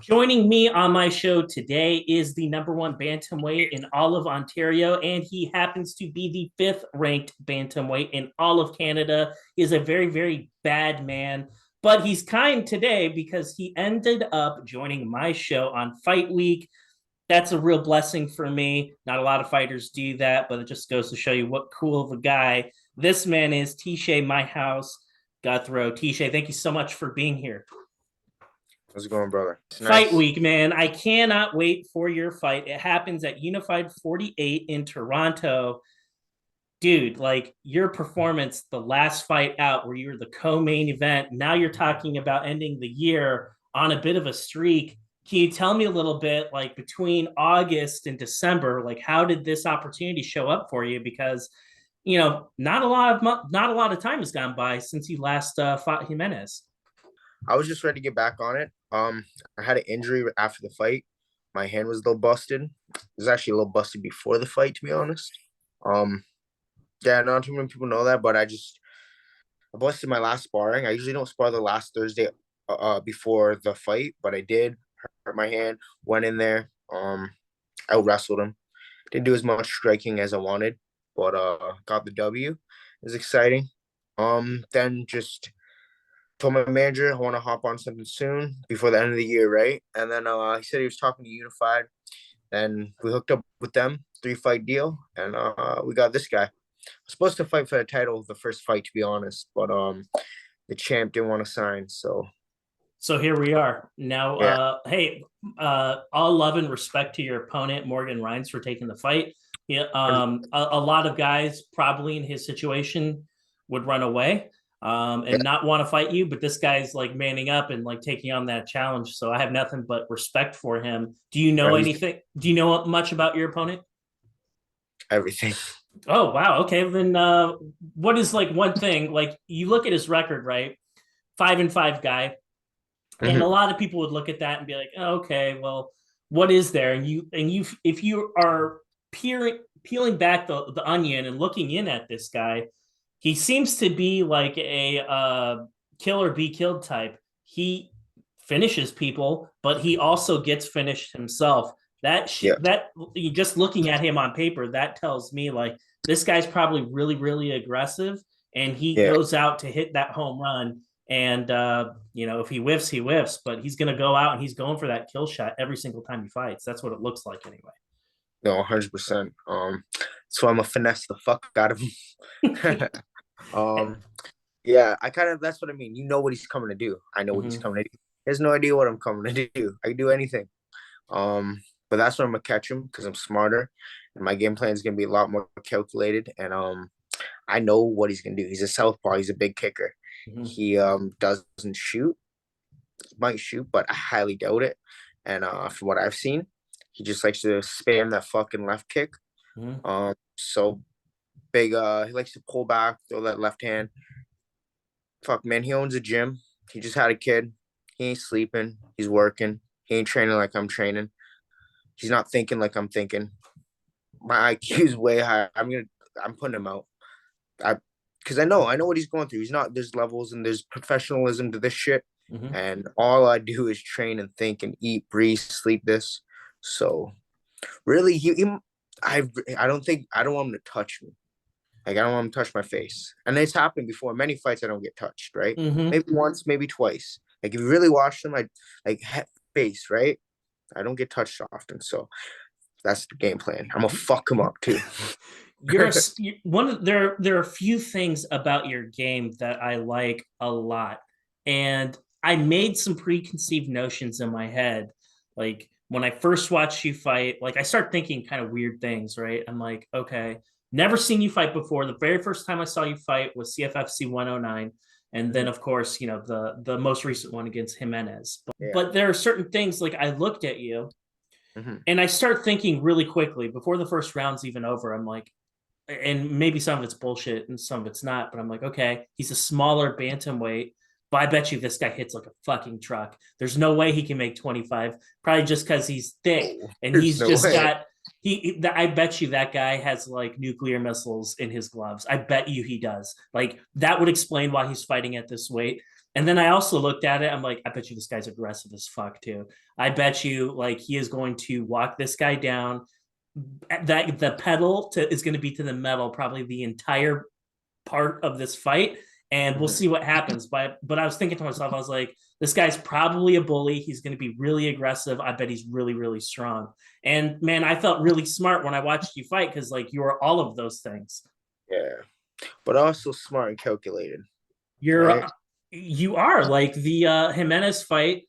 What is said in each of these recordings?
Joining me on my show today is the number one bantamweight in all of Ontario, and he happens to be the fifth ranked bantamweight in all of Canada. He is a very, very bad man, but he's kind today because he ended up joining my show on Fight Week. That's a real blessing for me. Not a lot of fighters do that, but it just goes to show you what cool of a guy this man is. Teshay, my house, Gouthro. Teshay, thank you so much for being here. How's it going, brother? It's Fight nice. week, man. I cannot wait for your fight. It happens at Unified 48 in Toronto. Dude, like your performance, the last fight out where you were the co-main event. Now you're talking about ending the year on a bit of a streak. Can you tell me a little bit, like between August and December, like how did this opportunity show up for you? Because not a lot of time has gone by since you last fought Jimenez. I was just ready to get back on it. I had an injury after the fight. My hand was a little busted. It was actually a little busted before the fight, to be honest. Um, yeah, not too many people know that, but I busted my last sparring. I usually don't spar the last Thursday before the fight, but I did hurt my hand. Went in there. Out wrestled him. Didn't do as much striking as I wanted, but got the W. It was exciting. Then just told my manager I want to hop on something soon before the end of the year, right? And then he said he was talking to Unified, and we hooked up with them, 3-fight deal, and we got this guy. I was supposed to fight for the title the first fight, to be honest, but the champ didn't want to sign, so So here we are now. yeah. Hey, all love and respect to your opponent, Morgan Rhynes, for taking the fight. Yeah, a lot of guys probably in his situation would run away Yeah. and not want to fight you, but this guy's like manning up and like taking on that challenge. So I have nothing but respect for him. Do you know He's anything? Do you know much about your opponent? everything. Oh wow. Okay, then what is like one thing? Like you look at his record, right? 5-5 guy, and a Mhm. lot of people would look at that and be like, oh, okay, well, what is there? And you if you are peeling back the onion and looking in at this guy, he seems to be like a kill or be killed type. He finishes people, but he also gets finished himself. Yeah. That just looking at him on paper, that tells me like this guy's probably really really aggressive, and he Yeah. goes out to hit that home run. And if he whiffs, he whiffs, but he's going to go out and he's going for that kill shot every single time he fights. That's what it looks like anyway. No, 100%. So I'm gonna finesse the fuck out of him. um, Yeah, I kind of that's what I mean. You know what he's coming to do. I know what he's Mm-hmm. coming to do. He has no idea what I'm coming to do. I can do anything. But that's when I'm gonna catch him because I'm smarter, and my game plan is gonna be a lot more calculated. And I know what he's gonna do. He's a southpaw. He's a big kicker. Mm-hmm. He doesn't shoot. He might shoot, but I highly doubt it. And from what I've seen, he just likes to spam that fucking left kick. Mm-hmm. So big. He likes to pull back, throw that left hand. Fuck, man, he owns a gym. He just had a kid. He ain't sleeping. He's working. He ain't training like I'm training. He's not thinking like I'm thinking. My IQ is way high. I'm putting him out. I because I know what he's going through. He's not there's levels and there's professionalism to this shit. Mm-hmm. And all I do is train and think and eat, breathe, sleep this. So really I don't want him to touch me. Like I don't want him to touch my face. And it's happened before. Many fights I don't get touched, right? Mm-hmm. Maybe once, maybe twice. Like if you really watch them, I like face, right? I don't get touched often. So that's the game plan. I'm gonna fuck him up too. You're one. There are a few things about your game that I like a lot, and I made some preconceived notions in my head. Like when I first watched you fight, like I start thinking kind of weird things, right? I'm like, okay, never seen you fight before. The very first time I saw you fight was CFFC 109, and then of course, the most recent one against Jimenez. Yeah. But there are certain things like I looked at you Hmm. and I start thinking really quickly before the first round's even over. I'm like, and maybe some of it's bullshit and some of it's not, but I'm like, okay, he's a smaller bantamweight, but I bet you this guy hits like a fucking truck. There's no way he can make 25, probably just because he's thick Oh, and there's he's no just way. got. I bet you that guy has like nuclear missiles in his gloves. I bet you he does. Like that would explain why he's fighting at this weight. And then I also looked at it. I'm like, I bet you this guy's aggressive as fuck too. I bet you like he is going to walk this guy down. That the pedal to is going to be to the metal probably the entire part of this fight, and we'll Mhm. see what happens. But I was thinking to myself, I was like, this guy's probably a bully. He's going to be really aggressive. I bet he's really really strong. And man, I felt really smart when I watched you fight because like you were all of those things. Yeah, but also smart and calculated, right? You're you are like the Jimenez fight.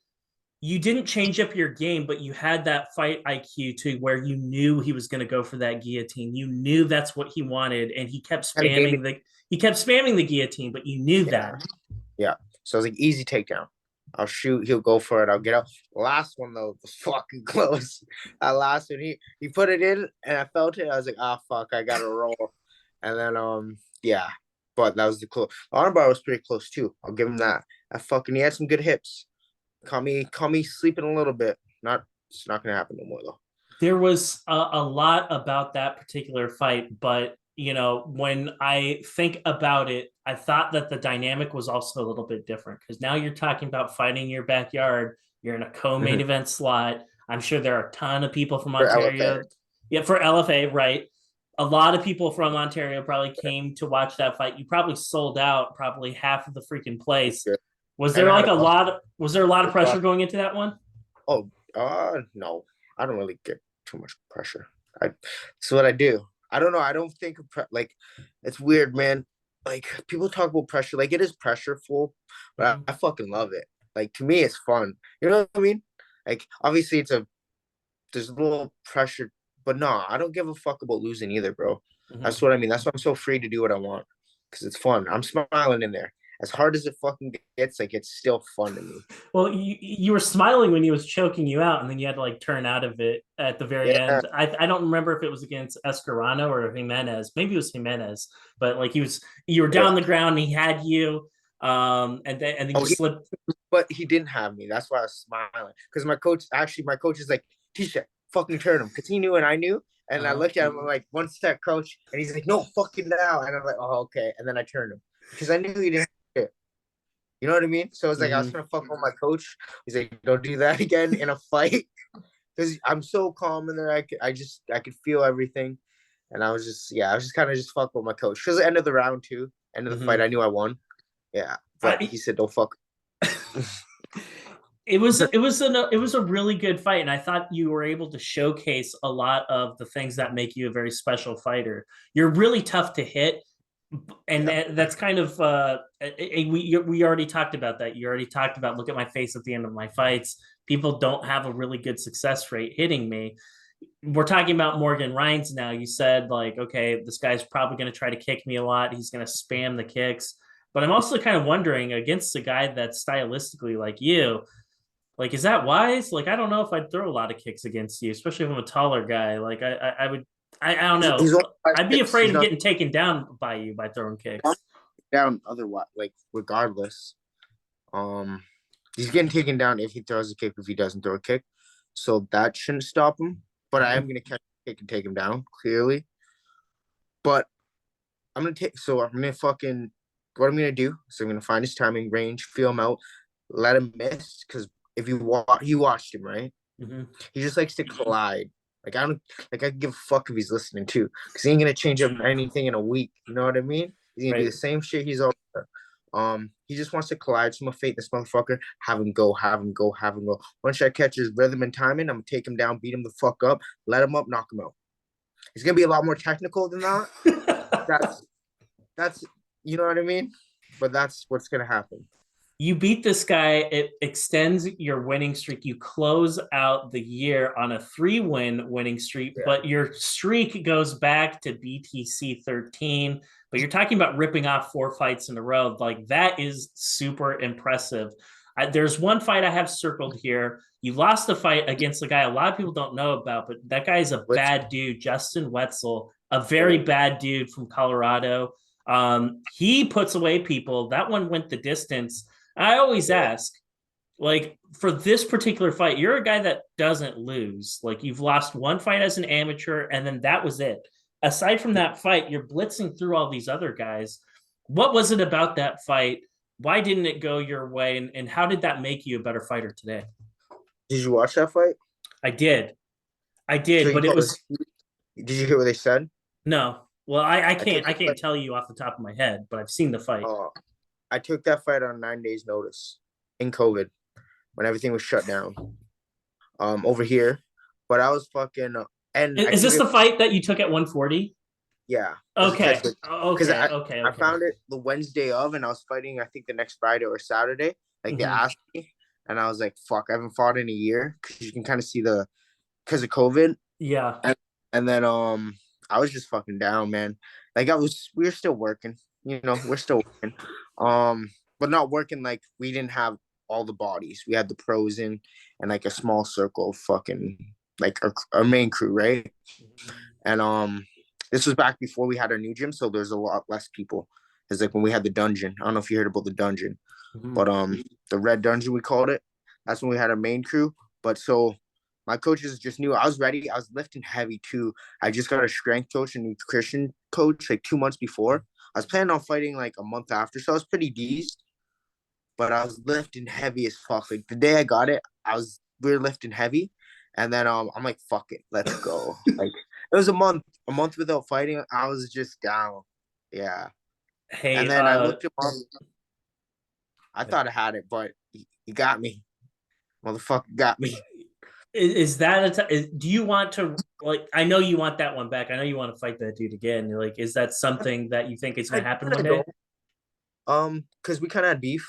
You didn't change up your game, but you had that fight IQ to where you knew he was going to go for that guillotine. You knew that's what he wanted, and Kind of gave me, he kept spamming the guillotine, but you knew yeah, that. yeah. So I was like, easy takedown. I'll shoot. He'll go for it. I'll get out. Last one though was fucking close. That last one, he put it in, and I felt it. I was like, ah, fuck, I gotta roll. And then yeah, but that was the close. The armbar was pretty close too. I'll give him that. I fucking he had some good hips. Call me sleeping a little bit. Not It's not gonna happen no more though. There was a lot about that particular fight, but you know, when I think about it, I thought that the dynamic was also a little bit different because now you're talking about fighting in your backyard. You're in a co-main Mhm. event slot. I'm sure there are a ton of people from For LFA. Ontario. Yeah, for LFA, right? A lot of people from Ontario probably came to watch that fight. You probably sold out probably half of the freaking place. Good. Was And there I had like a a bunch lot of was there a lot of of pressure going into that one? oh, no. I don't really get too much pressure. It's what I do. I don't know. I don't think of like it's weird, man. Like people talk about pressure, like it is pressureful, but Mm-hmm. I fucking love it. Like to me, it's fun. You know what I mean? Like obviously, there's a little pressure, but no, I don't give a fuck about losing either, bro. Mm-hmm. That's what I mean. That's why I'm so free to do what I want because it's fun. I'm smiling in there. As hard as it fucking gets, like it's still fun to me. Well, you were smiling when he was choking you out, and then you had to like turn out of it at the very Yeah. end. I don't remember if it was against Escarano or Jimenez. Maybe it was Jimenez, but like you were Yeah. down the ground, and he had you, and then you Oh, slipped. but he didn't have me. That's why I was smiling. Because my coach is like, Tisha, fucking turn him. Because he knew and I knew. And I Uh, looked at him, I'm like, one step, coach. And he's like, no, fucking now. And I'm like, oh, okay. And then I turned him. Because I knew he didn't have it. You know what I mean? So it was like, I was mm-hmm. trying to fuck with my coach. He's like, don't do that again in a fight. Because I'm so calm in there. I could feel everything. And I was just, yeah, I was just kind of just fuck with my coach. Because the end of the round, too. End of the fight, Mm-hmm. I knew I won. Yeah. But I he said, don't fuck. it was a really good fight, and I thought you were able to showcase a lot of the things that make you a very special fighter. You're really tough to hit, and Yeah. that's kind of we already talked about that. You already talked about look at my face at the end of my fights. People don't have a really good success rate hitting me. We're talking about Morgan Rhynes now. You said like, okay, this guy's probably going to try to kick me a lot. He's going to spam the kicks. But I'm also kind of wondering against a guy that's stylistically like you, like, is that wise? Like, I don't know if I'd throw a lot of kicks against you, especially if I'm a taller guy. Like, I would, I don't know. He's only I'd be 5'6". afraid He's of not getting taken down by you by throwing kicks. down otherwise, like regardless. Um, he's getting taken down if he throws a kick. If he doesn't throw a kick, so that shouldn't stop him. But I am Mm-hmm. gonna catch a kick and take him down clearly. But I'm gonna take. So I'm gonna fucking. What I'm gonna do is I'm gonna find his timing range, feel him out, let him miss. Because if you watched him right, Mm-hmm. he just likes to collide. Like I don't like I can give a fuck if he's listening too, because he ain't gonna change up anything in a week. You know what I mean? He's gonna do the Right. same shit he's always done. He just wants to collide. So I'm gonna fate this motherfucker. Have him go. Have him go. Have him go. Once I catch his rhythm and timing, I'm gonna take him down, beat him the fuck up, let him up, knock him out. It's gonna be a lot more technical than that. That's that's you know what I mean. But that's what's gonna happen. You beat this guy, it extends your winning streak. You close out the year on a 3-win winning streak, Yeah. but your streak goes back to BTC 13. But you're talking about ripping off 4 fights in a row. Like that is super impressive. There's one fight I have circled here. You lost a fight against a guy a lot of people don't know about, but that guy is a Which bad dude, Justin Wetzell, a very bad dude from Colorado. He puts away people. That one went the distance. I always ask, like, for this particular fight, you're a guy that doesn't lose. Like, you've lost one fight as an amateur, and then that was it. Aside from that fight, you're blitzing through all these other guys. What was it about that fight why didn't it go your way, and how did that make you a better fighter today? Did you watch that fight? I did. I So did, you but it called was it. Did you hear what they said? no. Well, I I can't took I the can't fight. tell you off the top of my head, but I've seen the fight. Uh, I took that fight on 9 days' notice in COVID when everything was shut down. Over here, but I was fucking. And I Is took this it. the fight that you took at 140? Yeah, as a catch Okay. weight because Okay. Okay. I Okay. found it the Wednesday of, and I was fighting. I think the next Friday or Saturday. Like they Hmm. asked me, and I was like, "Fuck, I haven't fought in a year," because you can kind of see the because of COVID. Yeah. And then I was just fucking down, man. Like we were still working, we're still working. But not working like we didn't have all the bodies. We had the pros in and like a small circle of fucking like our main crew, right? And this was back before we had our new gym, so there's a lot less people. It's like when we had the dungeon. I don't know if you heard about the dungeon, Hmm. but the red dungeon we called it. That's when we had our main crew. But so my coaches just knew I was ready. I was lifting heavy too. I just got a strength coach and nutrition coach like 2 months before. I was planning on fighting like a month after, so I was pretty decent. But I was lifting heavy as fuck. Like the day I got it, we were lifting heavy, and then I'm like, fuck it, let's go. Like it was a month without fighting. I was just down. Yeah, and Hey, then I looked him up. I thought I had it, but he got me. Motherfucker got me. is that do you want to, like, I know you want that one back. I know you want to fight that dude again. Like, is that something that you think is I going to happen kind one of day? don't. Because we kind of had beef,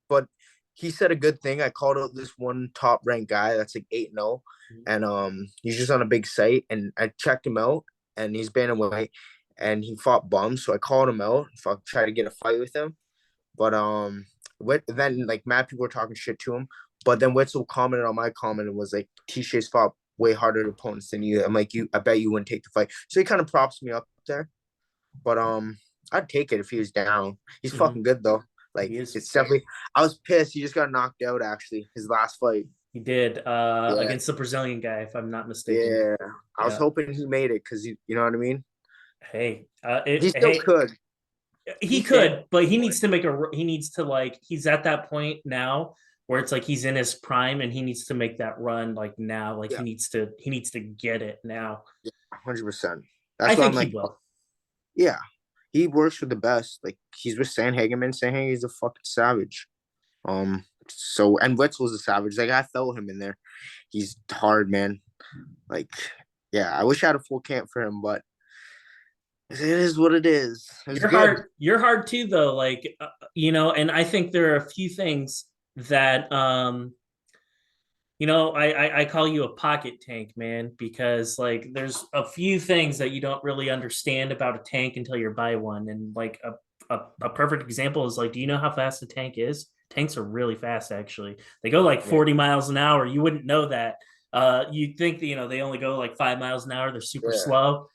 but he said a good thing. I called out this one top ranked guy that's like 8-0, and he's just on a big site, and I checked him out, and he's bantamweight, and he fought bums, so I called him out, if I tried to get a fight with him, but then like mad people were talking shit to him, but then Wetzell commented on my comment and was like, Tishay's fought way harder opponents than you. I'm like, I bet you wouldn't take the fight. So he kind of props me up there. But I'd take it if he was down. He's Mm-hmm. fucking good though. Like He is. it's definitely. I was pissed. He just got knocked out. Actually, his last fight. He did Yeah, against the Brazilian guy, if I'm not mistaken. yeah. I was Yeah. hoping he made it because you know what I mean. Hey, He still hey, could. he He's standing could, but he for it. needs to he needs to, like, he's at that point now where it's like he's in his prime and he needs to make that run like now. Like Yeah, he needs to get it now. yeah, 100%. I That's why I'm think he like, will. yeah. He works with the best. Like he's with Sandhagen. Sandhagen's a fucking savage. So and Wetzell's a savage. Like I felt him in there. He's hard, man. Like, yeah. I wish I had a full camp for him, but it is what it is. It was good. You're hard too, though. Like, and I think there are a few things that I call you a pocket tank, man, because like there's a few things that you don't really understand about a tank until you buy one. And like a perfect example is, like, do you know how fast a tank is? Tanks are really fast, actually. They go like Yeah, 40 miles an hour. You wouldn't know that. You'd think that, they only go like 5 miles an hour. They're super yeah. slow.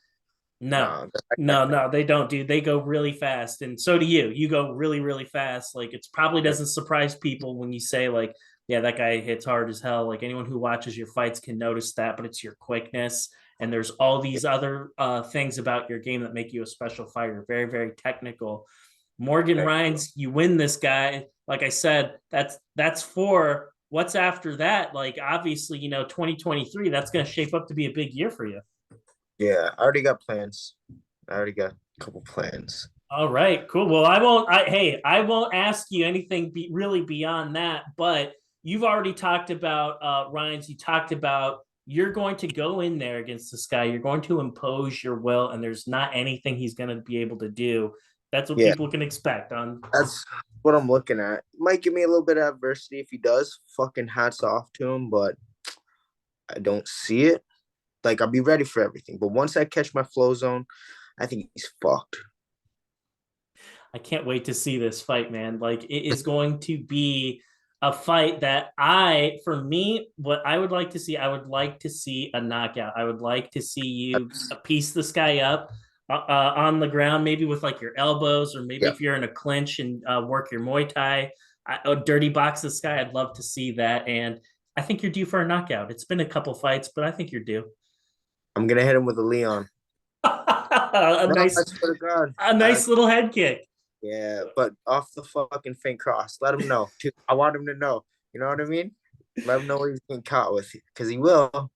No, No, no, they don't, dude. They go really fast, and so do you. You go really, really fast. Like, it's probably yeah, doesn't surprise people when you say, like, yeah, that guy hits hard as hell. Like, anyone who watches your fights can notice that, but it's your quickness. And there's all these other things about your game that make you a special fighter. Very, very technical. Morgan thank you. Rhynes, you win this guy. Like I said, that's for what's after that. Like, obviously, 2023, that's going to shape up to be a big year for you. Yeah, I already got plans. I already got a couple plans. All right, cool. Well, I won't ask you anything really beyond that, but you've already talked about Ryan's. You talked about you're going to go in there against this guy. You're going to impose your will, and there's not anything he's going to be able to do. That's what Yeah, people can expect on. that's what I'm looking at. Might give me a little bit of adversity if he does. Fucking hats off to him, but I don't see it. Like I'll be ready for everything, but once I catch my flow zone, I think he's fucked. I can't wait to see this fight, man. Like, it is going to be a fight that for me, what I would like to see, I would like to see a knockout. I would like to see you piece this guy up on the ground, maybe with like your elbows, or maybe Yeah, if you're in a clinch and work your Muay Thai, dirty box this guy. I'd love to see that. And I think you're due for a knockout. It's been a couple fights, but I think you're due. I'm gonna hit him with a Leon. a No, I nice, swear to God. a nice little head kick. Yeah, but off the fucking faint cross. Let him know. I want him to know. You know what I mean? Let him know what he's getting caught with, because he will.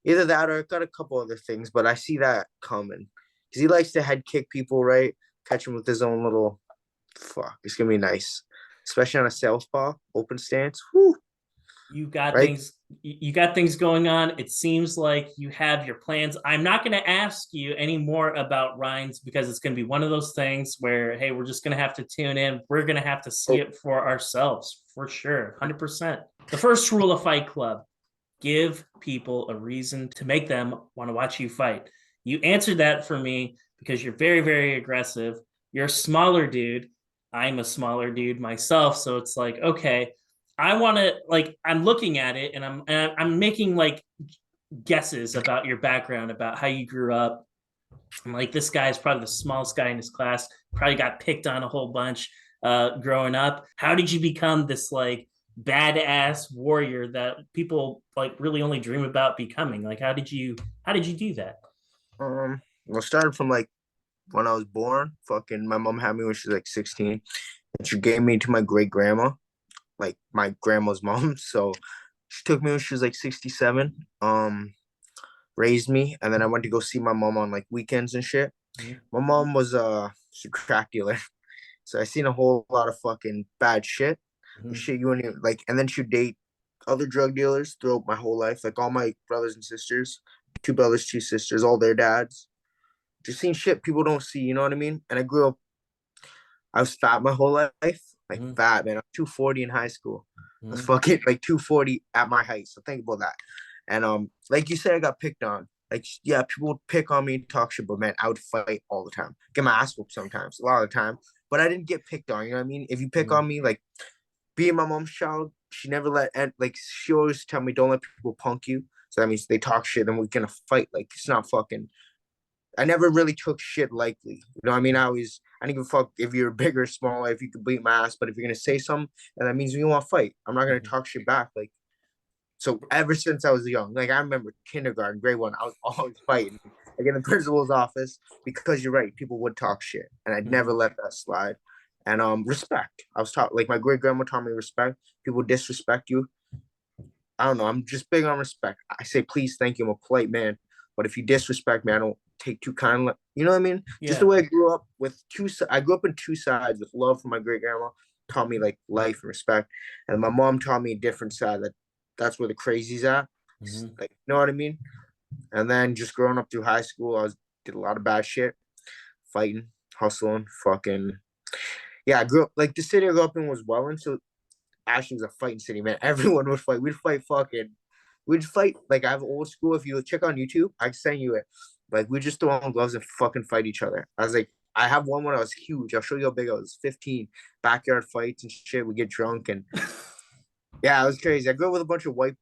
Either that or got a couple other things, but I see that coming. Because he likes to head kick people, right? Catch him with his own little fuck. It's gonna be nice, especially on a southpaw open stance. Whew, You got right? things you got things going on. It seems like you have your plans. I'm not going to ask you any more about Rhynes because it's going to be one of those things where, hey, we're just going to have to tune in. We're going to have to see Oh, it for ourselves for sure. 100%. The first rule of Fight Club: give people a reason to make them want to watch you fight. You answered that for me because you're very, very aggressive. You're a smaller dude. I'm a smaller dude myself. So it's like, okay, I want to like I'm looking at it and I'm making like guesses about your background, about how you grew up. I'm like, this guy is probably the smallest guy in his class. Probably got picked on a whole bunch growing up. How did you become this like badass warrior that people like really only dream about becoming? Like, how did you do that? well, started from like when I was born. Fucking, my mom had me when she was like 16, and she gave me to my great grandma, like my grandma's mom. So she took me when she was like 67. Raised me, and then I went to go see my mom on like weekends and shit. Mhm. My mom was she's a crack dealer, so I seen a whole lot of fucking bad shit. The Mhm. shit you wouldn't even, like, and then she'd date other drug dealers throughout my whole life, like all my brothers and sisters, two brothers, two sisters, all their dads. Just seeing shit people don't see, you know what I mean? And I grew up, I was fat my whole life, like Mhm. fat, man. I was 240 in high school. I was Mhm. fucking like 240 at my height. So think about that. And like you said, I got picked on. Like, yeah, people would pick on me, talk shit, but man, I would fight all the time. Get my ass whooped sometimes, a lot of the time. But I didn't get picked on, you know what I mean? If you pick Mhm. on me, like being my mom's child, she never let, and like she always tell me, don't let people punk you. So that means they talk shit and we're gonna fight. Like, it's not fucking, I never really took shit lightly. You know what I mean? I didn't give a fuck if you're big or small, if you could beat my ass, but if you're gonna say something, and that means we want to fight, I'm not gonna Mhm. talk shit back. Like, so ever since I was young, like I remember kindergarten, grade one, I was always fighting, like in the principal's office, because you're right, people would talk shit, and I'd never Mhm. let that slide. And respect. I was taught, like my great grandma taught me respect. People disrespect you, I don't know. I'm just big on respect. I say please, thank you. I'm a polite man. But if you disrespect me, I don't take too kindly. You know what I mean? Just the Yeah. way I grew up with two. I grew up in two sides with love for my great grandma, taught me like life and respect, and my mom taught me a different side. That's where the crazies at. Mhm. Like, you know what I mean? And then just growing up through high school, did a lot of bad shit, fighting, hustling, fucking. Yeah, I grew up like the city I grew up in was Welland, so Ashley was a fighting city, man. Everyone would fight. We'd fight. Like, I have old school. If you check on YouTube, I can send you it. Like, we just throw on gloves and fucking fight each other. I was like, I have one when I was huge. I'll show you how big I was. 15 backyard fights and shit. We get drunk and yeah, it was crazy. I grew up with a bunch of white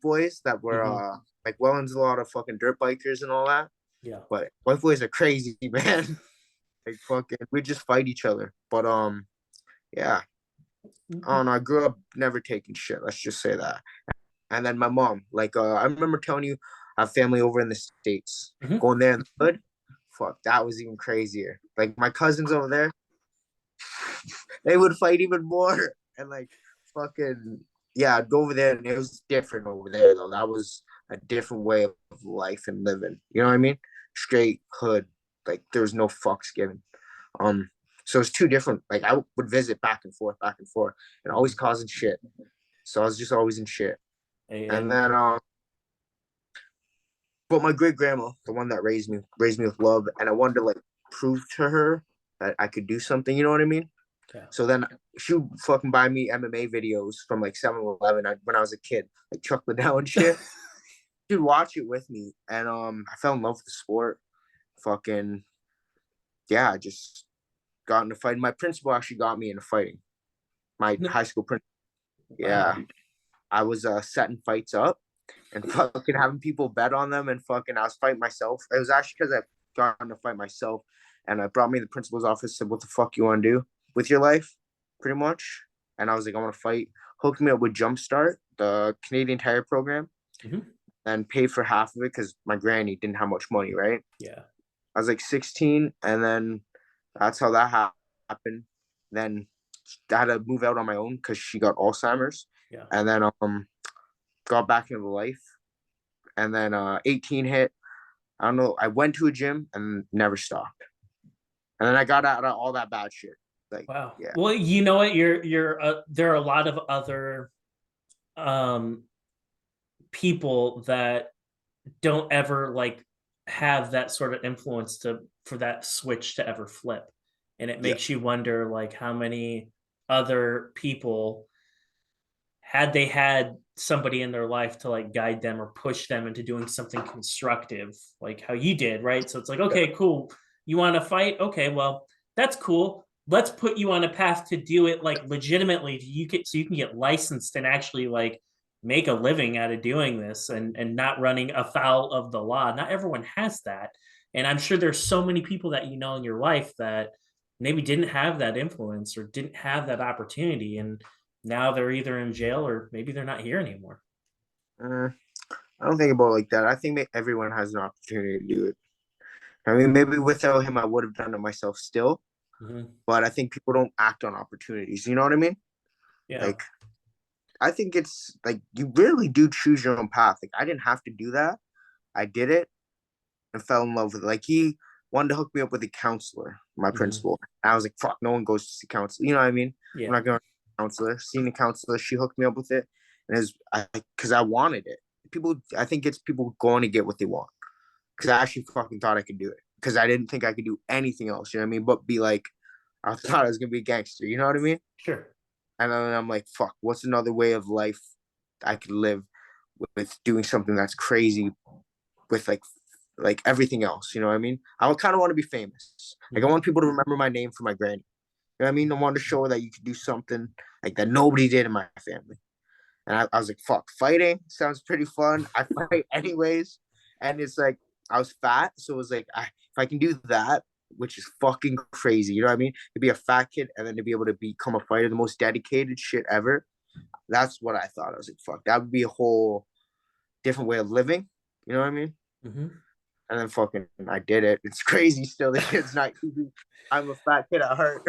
boys that were Mhm. like Welland's a lot of fucking dirt bikers and all that. Yeah. But white boys are crazy, man. Like fucking, we just fight each other. But yeah, I don't know. I grew up never taking shit. Let's just say that. And then my mom, like, I remember telling you, I have family over in the States. Mhm. Going there in the hood, fuck, that was even crazier. Like, my cousins over there, they would fight even more. And, like, fucking, yeah, I'd go over there, and it was different over there, though. That was a different way of life and living. You know what I mean? Straight hood. Like, there was no fucks given. Um, so it's two different. Like, I would visit back and forth, and always Mhm. causing shit. So I was just always in shit. And And then but my great grandma, the one that raised me with love, and I wanted to like prove to her that I could do something. You know what I mean? yeah. So then she would fucking buy me MMA videos from like 7-Eleven when I was a kid, like Chuck Liddell and shit. She'd watch it with me, and I fell in love with the sport. Fucking yeah, I just got into fighting. My principal actually got me into fighting. My high school principal. Yeah, Wow. I was setting fights up and fucking having people bet on them, and fucking I was fighting myself. It was actually because I got to fight myself, and I brought me to the principal's office. Said, "What the fuck you want to do with your life?" Pretty much, and I was like, "I want to fight." Hooked me up with Jumpstart, the Canadian Tire program, Mhm. and paid for half of it because my granny didn't have much money. Right? Yeah. I was like 16, and then that's how that happened. Then I had to move out on my own because she got Alzheimer's. Yeah. And then got back into life. And then 18 hit. I don't know. I went to a gym and never stopped. And then I got out of all that bad shit. Like, Wow. yeah. Well, you know what? There are a lot of other um people that don't ever like have that sort of influence to for that switch to ever flip. And it Yeah. makes you wonder like how many other people had they had somebody in their life to like guide them or push them into doing something constructive like how you did, right? So it's like, Yeah. okay, cool, you want to fight, okay, well, that's cool, let's put you on a path to do it like legitimately, so you can get licensed and actually like make a living out of doing this and not running afoul of the law. Not everyone has that, and I'm sure there's so many people that you know in your life that maybe didn't have that influence or didn't have that opportunity, and now they're either in jail or maybe they're not here anymore. Uh, I don't think about it like that. I think everyone has an opportunity to do it. I mean, maybe without him, I would have done it myself still. Mm-hmm. But I think people don't act on opportunities. You know what I mean? Yeah. Like, I think it's like you really do choose your own path. Like, I didn't have to do that. I did it and fell in love with it. Like, he wanted to hook me up with a counselor, my Mm-hmm. principal. And I was like, fuck, no one goes to see counselor. You know what I mean? I'm Yeah. not going to counselor. Seeing a counselor, she hooked me up with it. And it's because I wanted it. People, I think it's people going to get what they want. Because I actually fucking thought I could do it. Because I didn't think I could do anything else. You know what I mean? But be like, I thought I was gonna be a gangster. You know what I mean? Sure. And then I'm like, fuck, what's another way of life I could live with doing something that's crazy with like everything else. You know what I mean? I would kind of want to be famous. Like I Mm-hmm. want people to remember my name for my granny. You know what I mean? I wanted to show her that you could do something like that nobody did in my family. And I was like, fuck, fighting sounds pretty fun. I fight anyways. And it's like, I was fat. So it was like, if I can do that, which is fucking crazy, you know what I mean? To be a fat kid and then to be able to become a fighter, the most dedicated shit ever. That's what I thought. I was like, fuck, that would be a whole different way of living. You know what I mean? Mm-hmm. And then fucking, I did it. It's crazy still. It's not easy. I'm a fat kid at heart.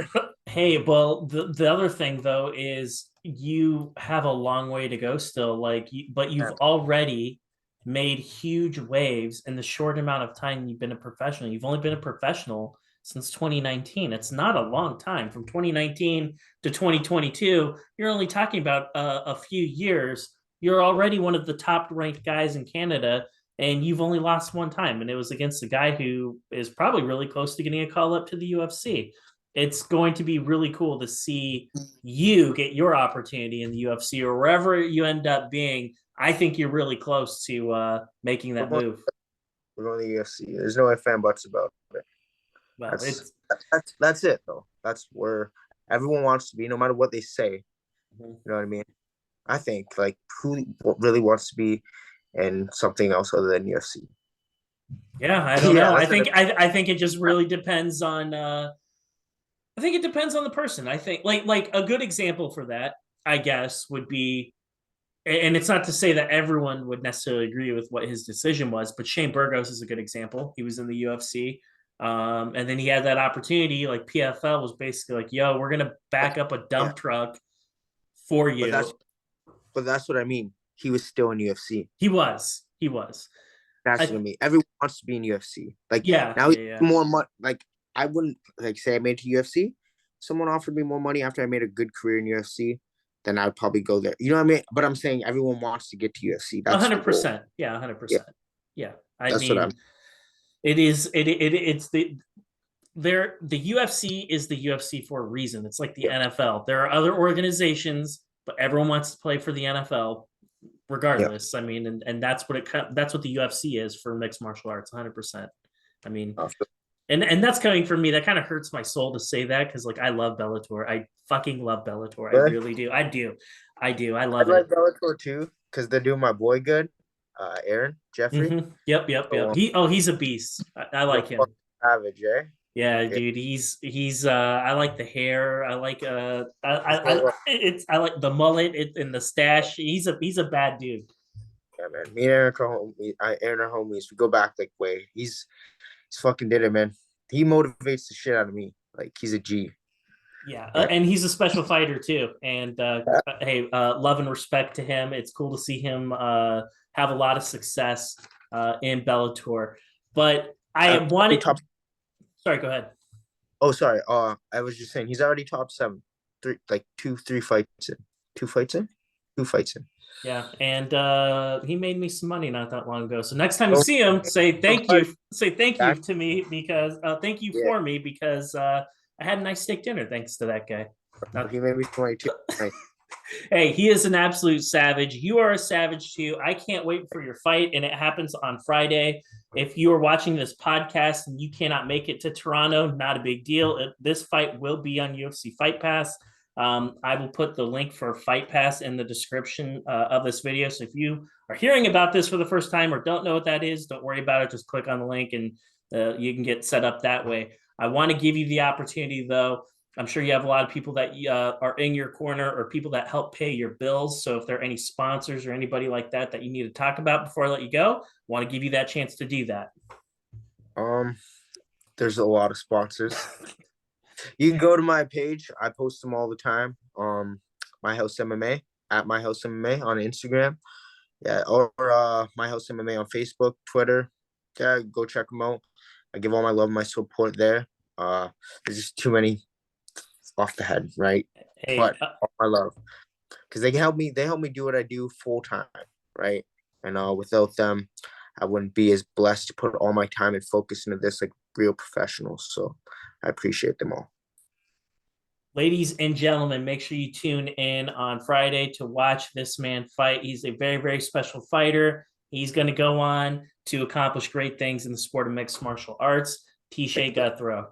Hey, well, the other thing though is you have a long way to go still. But you've already made huge waves in the short amount of time you've been a professional. You've only been a professional since 2019. It's not a long time. From 2019 to 2022, you're only talking about a few years. You're already one of the top ranked guys in Canada, and you've only lost one time, and it was against a guy who is probably really close to getting a call up to the UFC. It's going to be really cool to see you get your opportunity in the UFC or wherever you end up being. I think you're really close to making we're that going, move. we're going to the UFC. There's no ifs and buts about it. Well, That's it's that's it though. That's where everyone wants to be, no matter what they say. mhm. You know what I mean? I think like who really wants to be in something else other than UFC? Yeah, I don't Yeah, know. that's what I think it just really depends on I think it depends on the person. I think like a good example for that, I guess, would be, and it's not to say that everyone would necessarily agree with what his decision was, but Shane Burgos is a good example. He was in the UFC. And then he had that opportunity. Like PFL was basically like, yo, we're going to back up a yeah. dump truck for But that's you. but that's what I mean. He was still in UFC. He was. He was. That's what I I, mean. Everyone wants to be in UFC. Like yeah. now, Yeah. Yeah. more money. Like I wouldn't like say I made it to UFC. Someone offered me more money after I made a good career in UFC, then I'd probably go there. You know what I mean? But I'm saying everyone wants to get to UFC. That's the goal. 100%. Yeah. Yeah, 100%. Yeah. I that's what I'm. mean, it is, it's the UFC is the UFC for a reason. It's like the Yeah, NFL. There are other organizations, but everyone wants to play for the NFL yeah. regardless. I mean, and that's what the UFC is for mixed martial arts, 100%. I mean, and that's coming from me. That kind of hurts my soul to say that because like I love Bellator. I fucking love Bellator. I Really? really do. I do. I do. I I love like it. Bellator too because they're doing my boy good, Aaron Jeffrey. Yep. Yep. Yep. So He's a beast. I he's a like him. fucking savage, eh? Yeah, Yeah. dude, he's I like the hair. I like So, I like the mullet and the stash. He's a bad dude. yeah, man. Me and Aaron are Aaron are homies. We go back like way. He's fucking did it, man. He motivates the shit out of me. Like he's a G. Yeah, Yeah. and he's a special fighter too. And hey, love and respect to him. It's cool to see him have a lot of success in Bellator. But I Already wanted. top. Sorry, go ahead. Oh, sorry. I was just saying he's already top seven. Three, like three fights in. Two fights in. Two fights in. Yeah, and he made me some money not that long ago. So next time you Oh, see him, say thank sorry. you. Say thank you Back. to me because thank you Yeah. for me because I had a nice steak dinner thanks to that guy. He made me 22. Nice. Hey, he is an absolute savage. You are a savage too. I can't wait for your fight, and it happens on Friday. If you are watching this podcast and you cannot make it to Toronto, not a big deal. This fight will be on UFC Fight Pass. I will put the link for Fight Pass in the description of this video. So if you are hearing about this for the first time or don't know what that is, don't worry about it. Just click on the link and you can get set up that way. I want to give you the opportunity, though. I'm sure you have a lot of people that are in your corner or people that help pay your bills. So if there are any sponsors or anybody like that that you need to talk about before I let you go, I want to give you that chance to do that. There's a lot of sponsors. You can go to my page. I post them all the time. My House MMA at My House MMA on Instagram. Yeah, or My House MMA on Facebook, Twitter. Yeah, go check them out. I give all my love and my support there. There's just too many off the head, right? Hey, But all my love, because they help me. They help me do what I do full time, right? And without them, I wouldn't be as blessed to put all my time and focus into this like real professionals. So I appreciate them all. ladies and gentlemen, make sure you tune in on Friday to watch this man fight. He's a very, very special fighter. He's going to go on to accomplish great things in the sport of mixed martial arts. Teshay Gouthro.